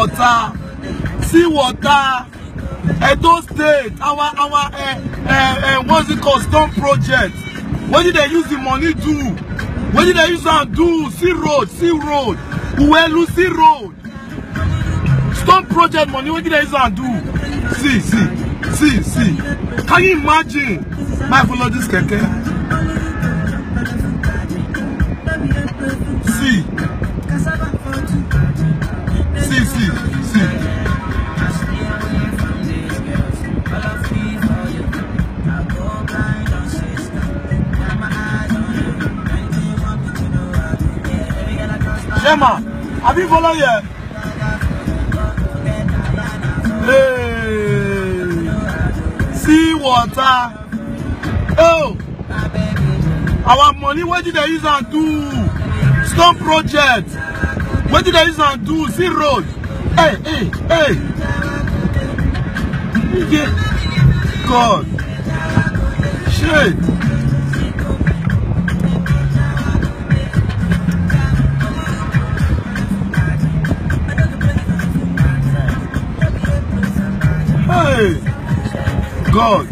water. See water. Edo State, our what's it called, Storm Project. What did they use the money do? What did they use and do? See road. Uwelu, see road. Storm Project money, what did they use and do? See. Can you imagine? My follow this keke. See. Shema, have you followed here? Hey, see water. Oh, our money, what did they use and do? Storm Project. What did they use and do? See road. Hey. Yeah. God. Shit. Hey, God.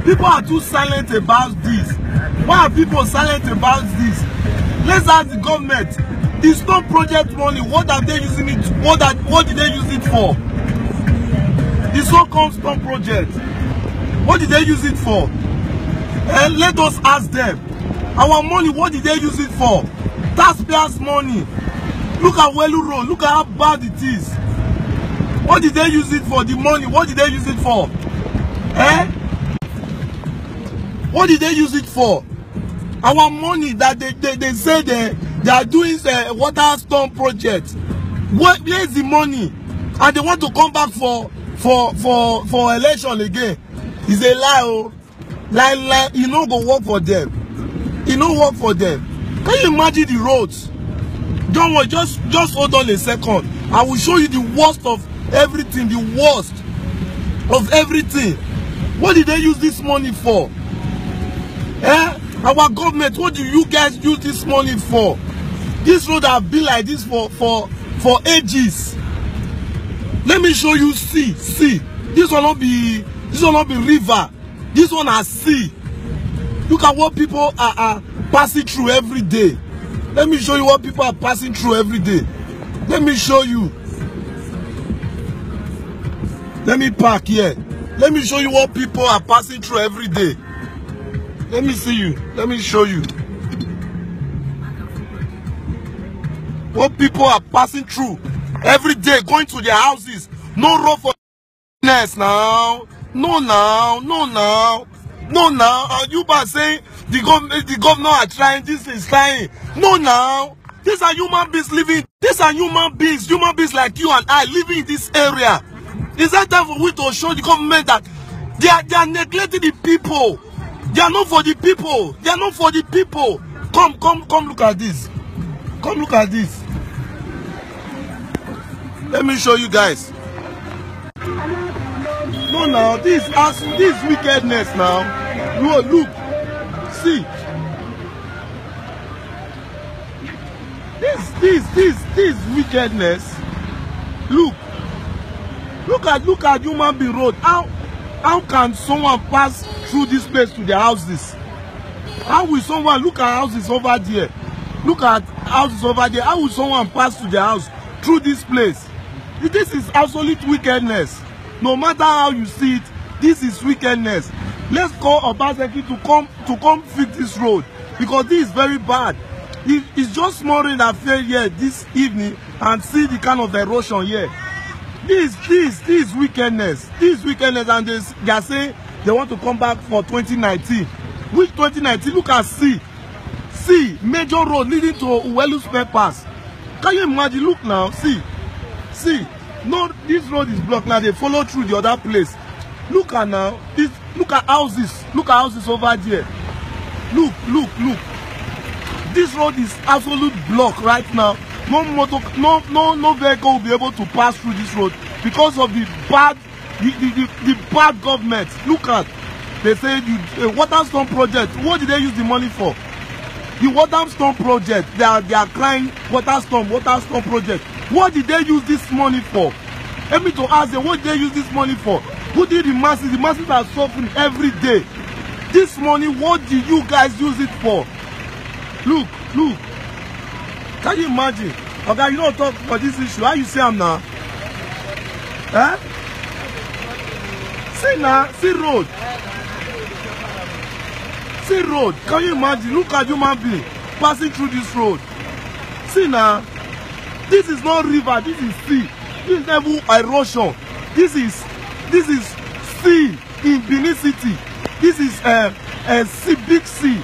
People are too silent about this. Why are people silent about this? Let's ask the government. The Storm Project money, what are they using it? What did they use it for? The so-called Storm Project. What did they use it for? And let us ask them. Our money, what did they use it for? Taxpayers' money. Look at Welu Road. Look at how bad it is. What did they use it for? The money, what did they use it for? What did they use it for? Our money that they say they are doing water storm project. Where is the money? And they want to come back for election again. It's a lie, oh. Lie. You know go work for them. You know work for them. Can you imagine the roads? Don't worry, just hold on a second. I will show you the worst of everything, the worst of everything. What did they use this money for? Our government, what do you guys use this money for? This road have been like this for ages. Let me show you. See. This will not be river. This one has sea. Look at what people are passing through every day. Let me show you what people are passing through every day. Let me show you. Let me park here. Let me show you what people are passing through every day. Let me see you. Let me show you. What people are passing through every day, going to their houses. No road for now. No now. You are saying the governor are trying, this is trying. No now. These are human beings living. These are human beings like you and I living in this area. Is that time for we to show the government that they are neglecting the people? They are not for the people. They are not for the people. Come look at this. Come look at this. Let me show you guys. No, now this wickedness now. Look. See. This wickedness. Look at human being road. How can someone pass through this place to their houses? How will someone look at houses over there? Look at houses over there. How will someone pass to their house through this place? This is absolute wickedness. No matter how you see it, this is wickedness. Let's call Obaseki to come fix this road, because this is very bad. It's just small rain that fell here this evening, and see the kind of erosion here. This wickedness. This wickedness, and they are saying they want to come back for 2019. Which 2019? Look at see major road leading to Uwelu's Pass. Can you imagine? Look now, see. No, this road is blocked now. They follow through the other place. Look at now. Look at houses. Look at houses over there. Look. This road is absolute block right now. No vehicle will be able to pass through this road because of the bad government. Look at, they say the water storm project. What did they use the money for? The water storm project, they are crying water storm project. What did they use this money for? Let me to ask them, what did they use this money for? Who did the masses? The masses are suffering every day. This money, what did you guys use it for? Look. Can you imagine? Okay, you don't talk for this issue. How you say I'm now? Eh? See now, see road. See road. Can you imagine? Look at human being passing through this road. See now. This is not river. This is sea. This is level erosion. This is sea in Benin City. This is a sea, big sea.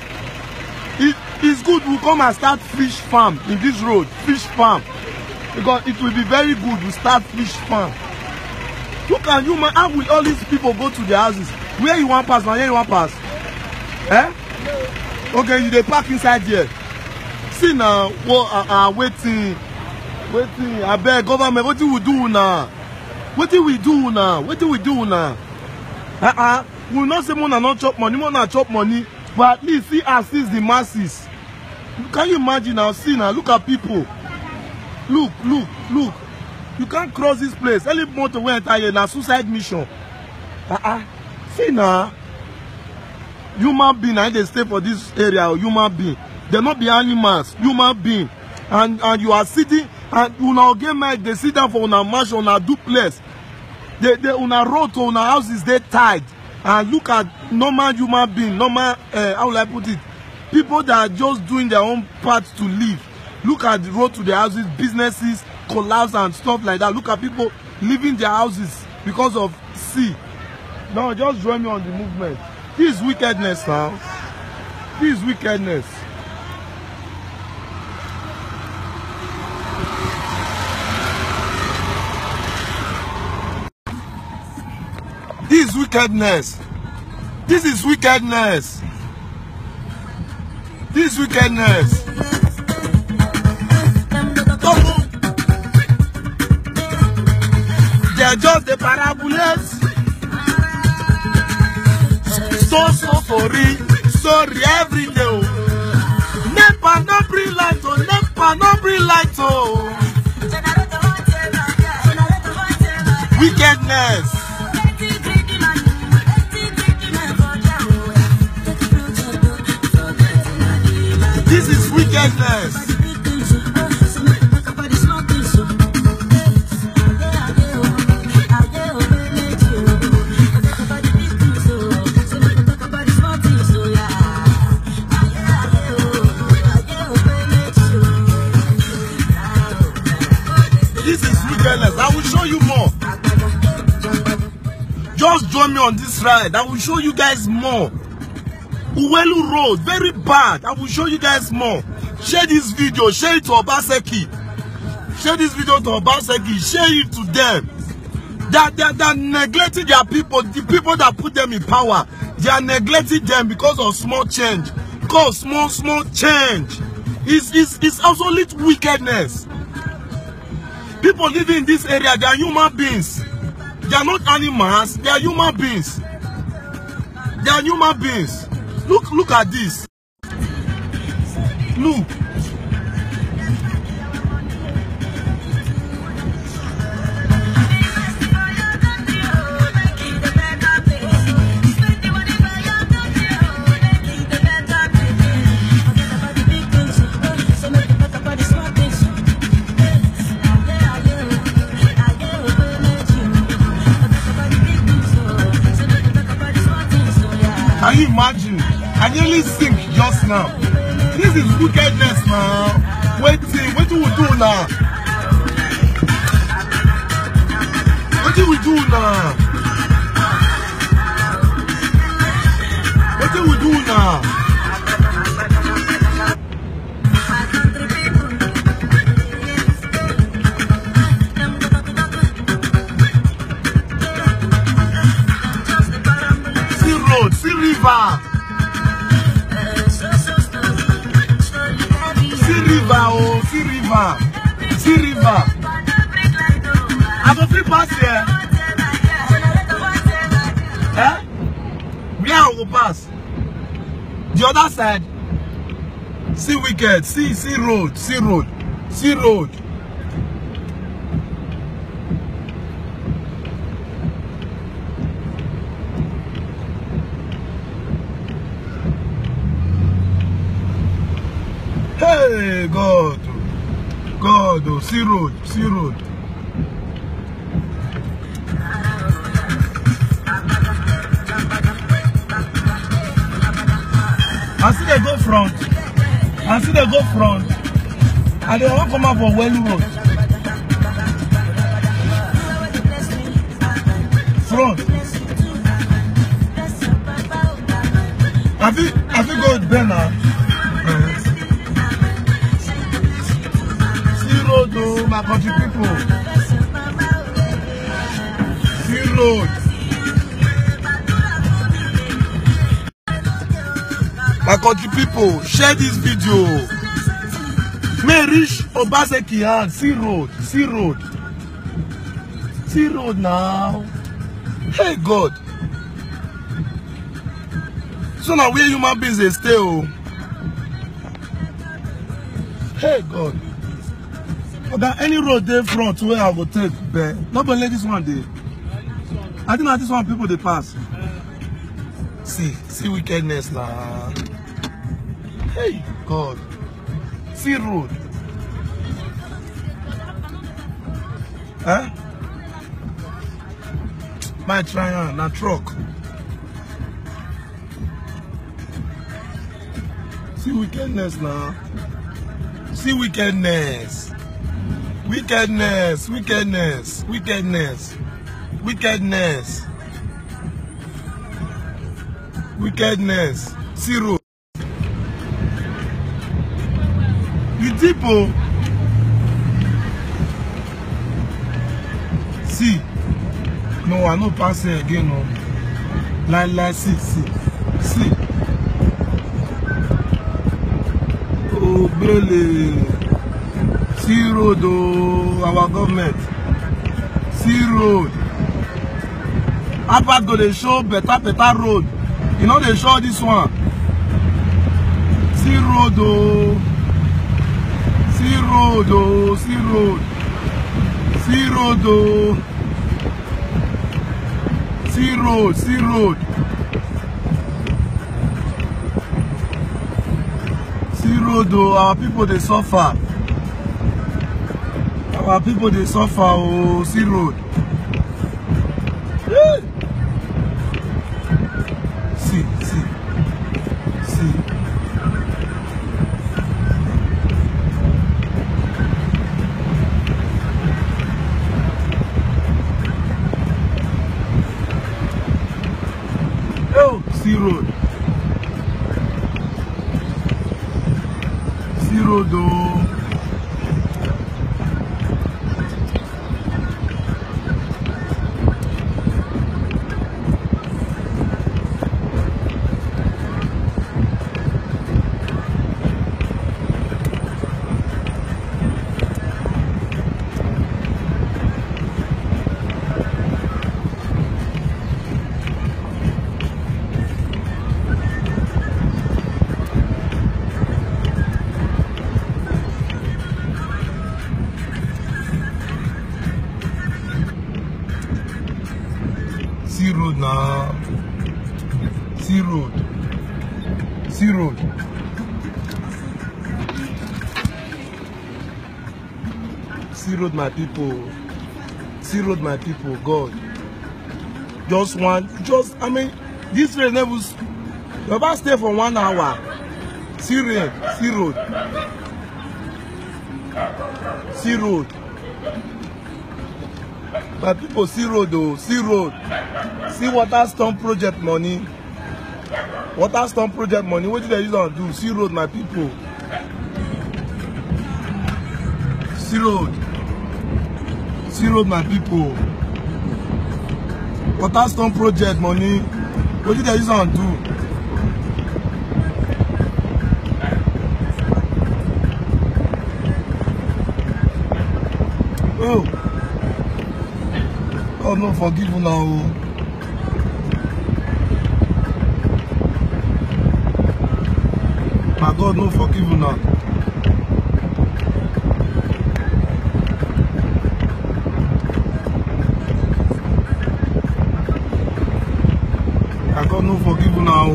It's good we come and start fish farm in this road. Fish farm. Because it will be very good to start fish farm. Look at you, man. How will all these people go to their houses? Where you want pass? Where you want pass? Eh? Okay, they park inside here. See now, waiting. I beg government, what do we do now? What do we do now? We will not say more not chop money, more not chop money, but at least see assist the masses. Can you imagine now? See now, look at people. Look. You can't cross this place. Any motor went here now, suicide mission. See now. Human being, they stay for this area, human being. They not be animals, human being. And you are sitting, and una get mad, they sit down for una march, una duplex. They una road to una houses, they tied. And look at normal human being, normal, how will I put it? People that are just doing their own part to live. Look at the road to their houses, businesses collapse and stuff like that. Look at people leaving their houses because of sea. No, just join me on the movement. This is wickedness now. This is wickedness. This is wickedness. This is wickedness. This is wickedness. They are just the parabolas. Sorry every day. Never no bring light, oh. Never no bring light, oh. Wickedness. This is wickedness. This is wickedness. I will show you more. Just join me on this ride. I will show you guys more. Uwelu Road, very bad. I will show you guys more. Share this video, share it to Obaseki. Share this video to Obaseki, share it to them. They are neglecting their people, the people that put them in power. They are neglecting them because of small change. Because small change. It's absolute wickedness. People living in this area, they are human beings. They are not animals, they are human beings. They are human beings. Look at this. Look. Can you imagine? I nearly sink just now. This is wickedness now. What do we do now? What do we do now? What do we do now? See road, see river. See river. I go free pass here. Where I go pass? The other side. See wicked. See road. See road. See road. Hey, God. God, oh, see road. See road. I see they go front. I see they go front. And they won't come out for Welu Road. Front. I think go there now. See road, oh, my country people. See road. My country people, share this video. May reach Obaseki hand. See road. See road. See road now. Hey God. So now where human beings they stay, oh. Hey God. Okay, any road there front where I go take there. Not only this one there. I think that this one people they pass. See wickedness now. Hey God. See road. Huh? My trial, na truck. See wickedness now. See wickedness. Wickedness. Wickedness. Wickedness. Wickedness. Wickedness. See road. You people. See. No, I'm not passing again. No. Like, see. Oh, Bele. See road, oh, our government. See road. Apart go they show better road. You know they show this one. See road, oh. See road, oh. See road. See road, oh. See road, see road. See road, oh, our people they suffer. Our people they suffer, oh, see road. Yeah. See. Oh, see road. See road, oh. See road now. See road. See road. See road, my people. See road, my people. God. I mean, this rain never. You're about to stay for 1 hour. See rain. See road. See road. My people, see road, though. See road. See water storm project money. Water storm project money. What did they use to do? See road, my people. See road. See road, my people. Water storm project money. What did they use to do? Oh. God no forgive you now. My God, no forgive you now. My God, no forgive you now.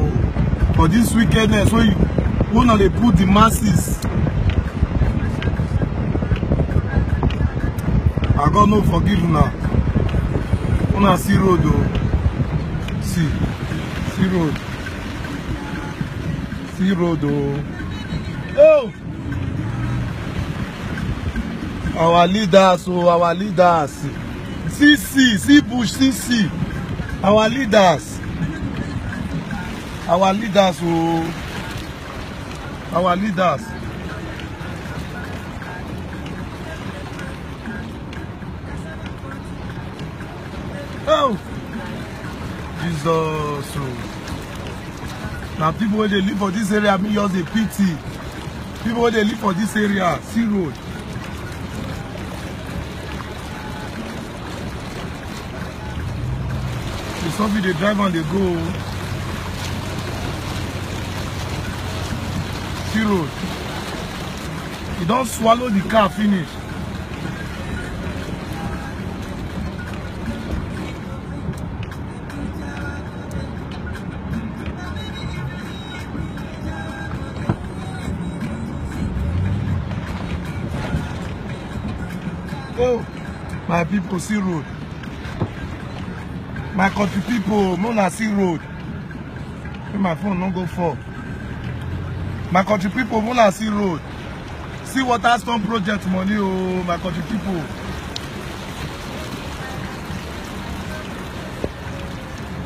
For this wickedness, when you wanna they put the masses. My God, no forgive you now. Wanna see road though. See road. See road though. Oh! Our leaders, oh, our leaders. See Bush, see. Our leaders. Our leaders, oh. Our leaders. Oh! Jesus, oh. Now people when they live for this area, me use a pity. People when they live for this area, see road. It's something they drive and they go. See road. You don't swallow the car finish. Oh, my people, see road. My country people, Mona see road. Let my phone not go for. My country people, Mona see road. See water storm project money, oh, my country people.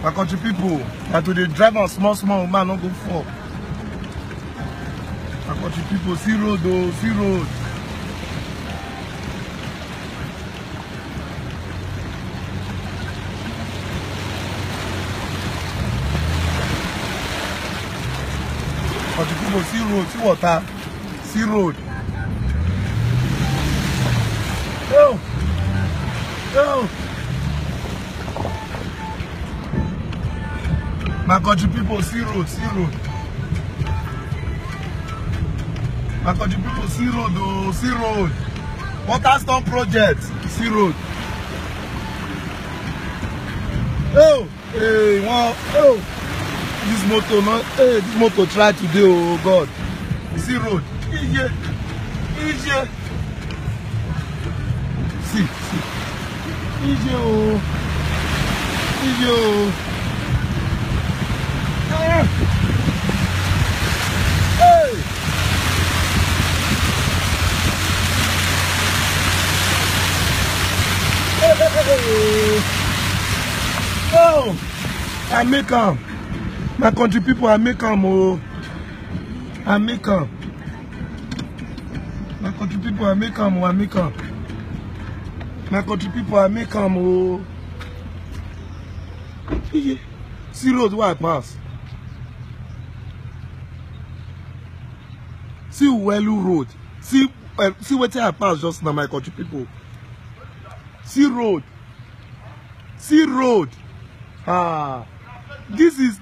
My country people, that to the drive on small man not go for. My country people, see road, oh, see road. But the people see road, see water, see road. Oh! My country people see road, My country people see road, oh, see road. Water storm project, see road. Oh! Hey, wow, oh! This motor, not, hey, this motor try today, oh God. See road. Easy. See. Easy, oh. Ah. Hey. Oh, I make them. My country people, I make them, oh. I make them. My country people, I make them, oh. My country people, I make them, oh. See road where I pass. See Welu road. See what I pass just now, my country people. See road. Ah. This is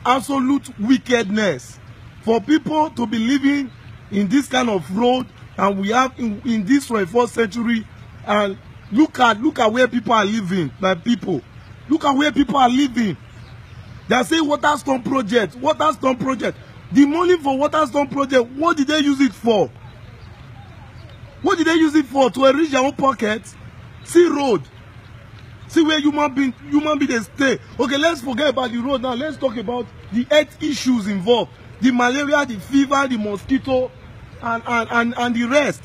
absolute wickedness for people to be living in this kind of road, and we have in this 21st century. And look at where people are living. My people, look at where people are living. They are saying water storm project. The money for water storm project, what did they use it for? To enrich their own pockets? See road. See where human being they stay. Okay, let's forget about the road now. Let's talk about the health issues involved. The malaria, the fever, the mosquito, and the rest.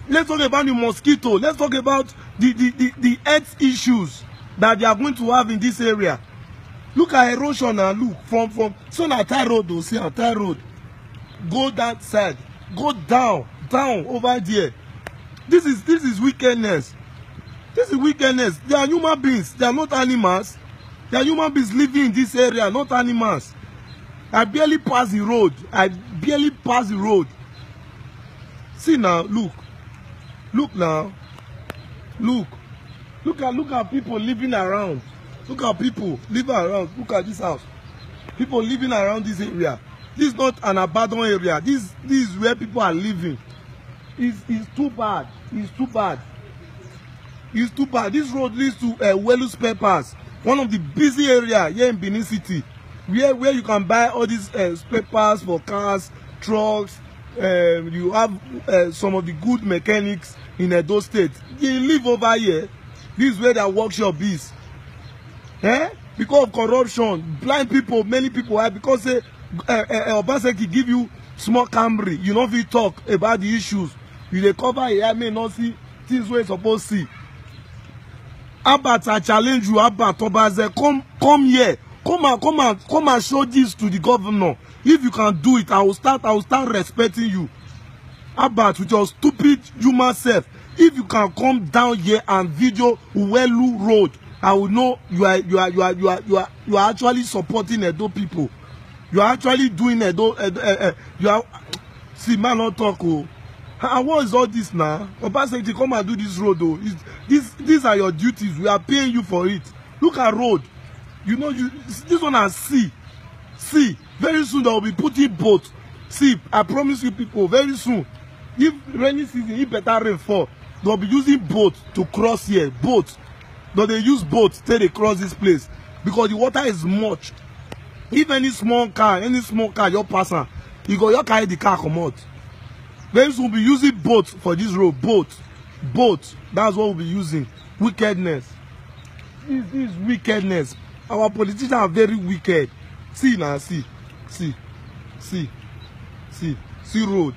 Let's talk about the mosquito. Let's talk about the health issues that they are going to have in this area. Look at erosion now. Look from so na Thai road, though. See a Thai road. Go that side. Go down over there. This is wickedness. This is wickedness. They are human beings. They are not animals. They are human beings living in this area, not animals. I barely pass the road. See now, look. Look now. Look at people living around. Look at people living around. Look at this house. People living around this area. This is not an abandoned area. This is where people are living. It's too bad. It's too bad. It's too bad. This road leads to Welu Spare Parts, one of the busy areas here in Benin City, where you can buy all these spare parts for cars, trucks. You have some of the good mechanics in Edo State. They live over here. This is where their workshop is. Because of corruption, blind people, many people are, because Obaseki give you small Camry, you know, if you talk about the issues, you dey cover here, may not see things where you supposed to see. Abat, I challenge you, Abat Obaze, come here, come and show this to the governor. If you can do it, I will start respecting you. Abat, with your stupid human self, if you can come down here and video Uwelu Road, I will know you are actually supporting Edo people. You are actually doing Edo. You are, see, man, not talk. Oh. And what is all this now? Obaseki, come and do this road, though. These are your duties. We are paying you for it. Look at road. You know, this one has sea. See, very soon they will be putting boats. See, I promise you people, very soon, if rainy season, if better rain fall, they will be using boats to cross here. Boats. But they use boats till they cross this place. Because the water is much. If any small car you're passing, you carry the car come out. Very soon we'll be using boats for this road. Boats. That's what we'll be using. Wickedness. This is wickedness. Our politicians are very wicked. See now, see road.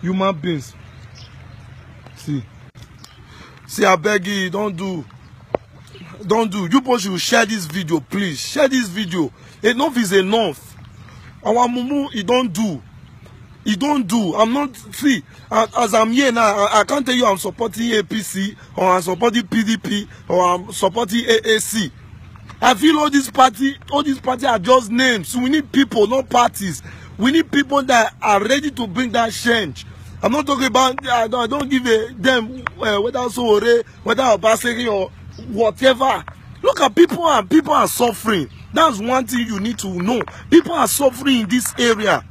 Human beings. See, I beg you, don't do. You people should share this video, please. Share this video. Enough is enough. Our mumu, he don't do. I'm not free. As I'm here now, I can't tell you I'm supporting APC or I'm supporting PDP or I'm supporting AAC. I feel all these parties are just names. So we need people, not parties. We need people that are ready to bring that change. I'm not talking about, I don't give them whether Sowore, whether Obaseki or whatever. Look at people are suffering. That's one thing you need to know. People are suffering in this area.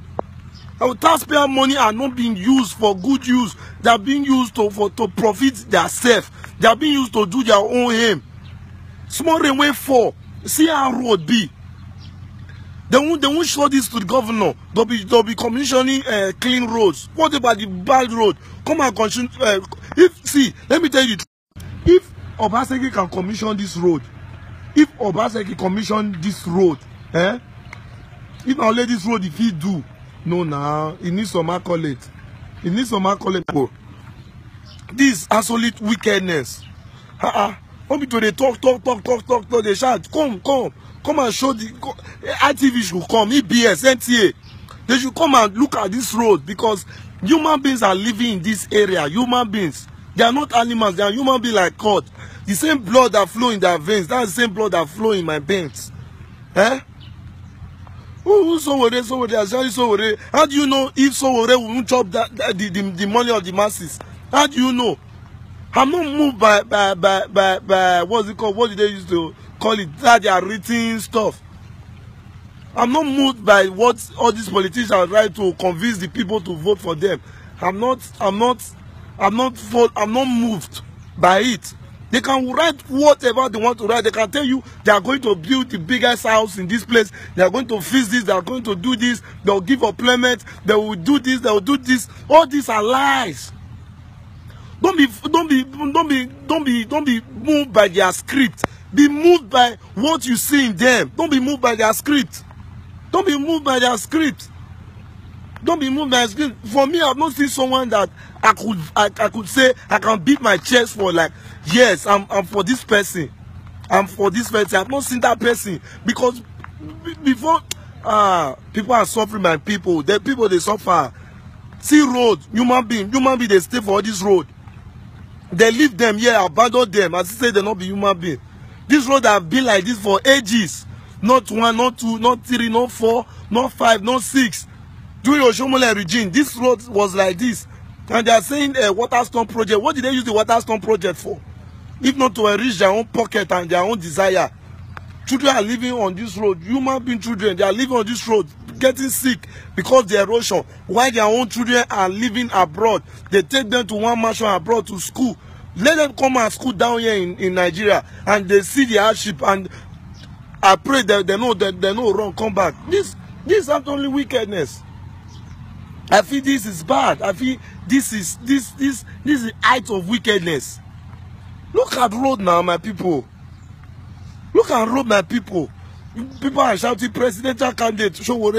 Our taxpayer money are not being used for good use. They are being used to profit themselves. They are being used to do their own aim. Small railway for see how road be. They won't show this to the governor. They'll be commissioning clean roads. What about the bad road? Come and commission. Let me tell you the truth. If Obaseki can commission this road, if Obaseki commission this road, if now let this road, if he do, no, now it needs some accolade. It needs some accolade. This absolute wickedness. Don't be to they talk. They shout, come and show the ITV should come, EBS, NTA. They should come and look at this road because human beings are living in this area. Human beings. They are not animals. They are human beings like God. The same blood that flow in their veins, that's the same blood that flow in my veins. Who Sowore? How do you know if Sowore won't chop the money of the masses? How do you know? I'm not moved by what's it called? What did they used to call it? That they are written stuff. I'm not moved by what all these politicians are trying to convince the people to vote for them. I'm not moved by it. They can write whatever they want to write. They can tell you they are going to build the biggest house in this place. They are going to fix this. They are going to do this. They will give employment. They will do this. They will do this. All these are lies. Don't be moved by their script. Be moved by what you see in them. Don't be moved by their script. Don't be moved by their script. Don't be moved by their script. For me, I've not seen someone that I could say I can beat my chest for, like, yes, I'm for this person. I'm for this person. I've not seen that person because before people are suffering by people. The people they suffer. See road, human being they stay for this road. They leave them here, abandon them, as they say they not be human being. This road have been like this for ages. Not 1, not 2, not 3, not 4, not 5, not 6. During Oshomole regime, this road was like this. And they are saying a Waterstone project. What did they use the Waterstone project for? If not to enrich their own pocket and their own desire. Children are living on this road. Human being children, they are living on this road. getting sick because of the erosion, while their own children are living abroad. They take them to one mansion abroad to school. Let them come and school down here in Nigeria, and they see the hardship, and I pray that they know wrong, come back. This is not only wickedness. I feel this is bad. I feel this is the height of wickedness. Look at road now, my people. Look at road, my people. People are shouting presidential candidate. Showore.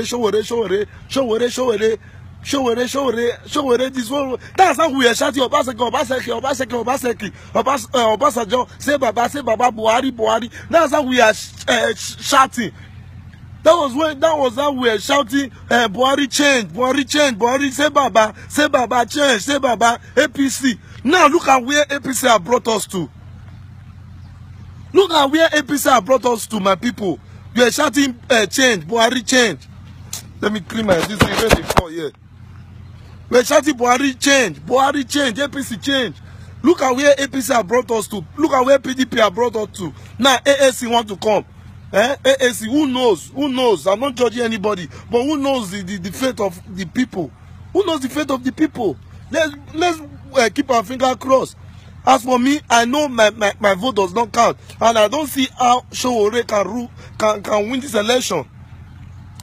This one. That's how we are shouting. Obasanjo. Say Baba, Buhari. That's how we are shouting. That was how we were shouting. Buhari change. Say Baba, change. Say Baba, APC. Now look at where APC have brought us to. Look at where APC have brought us to, my people. We are shouting change, Buhari change. Let me clean my this thing ready for here. We are shouting Buhari change, APC change. Look at where APC have brought us to. Look at where PDP have brought us to. Now AAC want to come. AAC, who knows? Who knows? I'm not judging anybody, but who knows the fate of the people? Who knows the fate of the people? Let's keep our finger crossed. As for me, I know my vote does not count, and I don't see how Showore can win this election.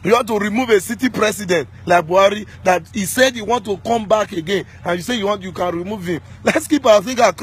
You have to remove a city president like Buhari that he said he want to come back again, and you say you can remove him. Let's keep our finger crossed.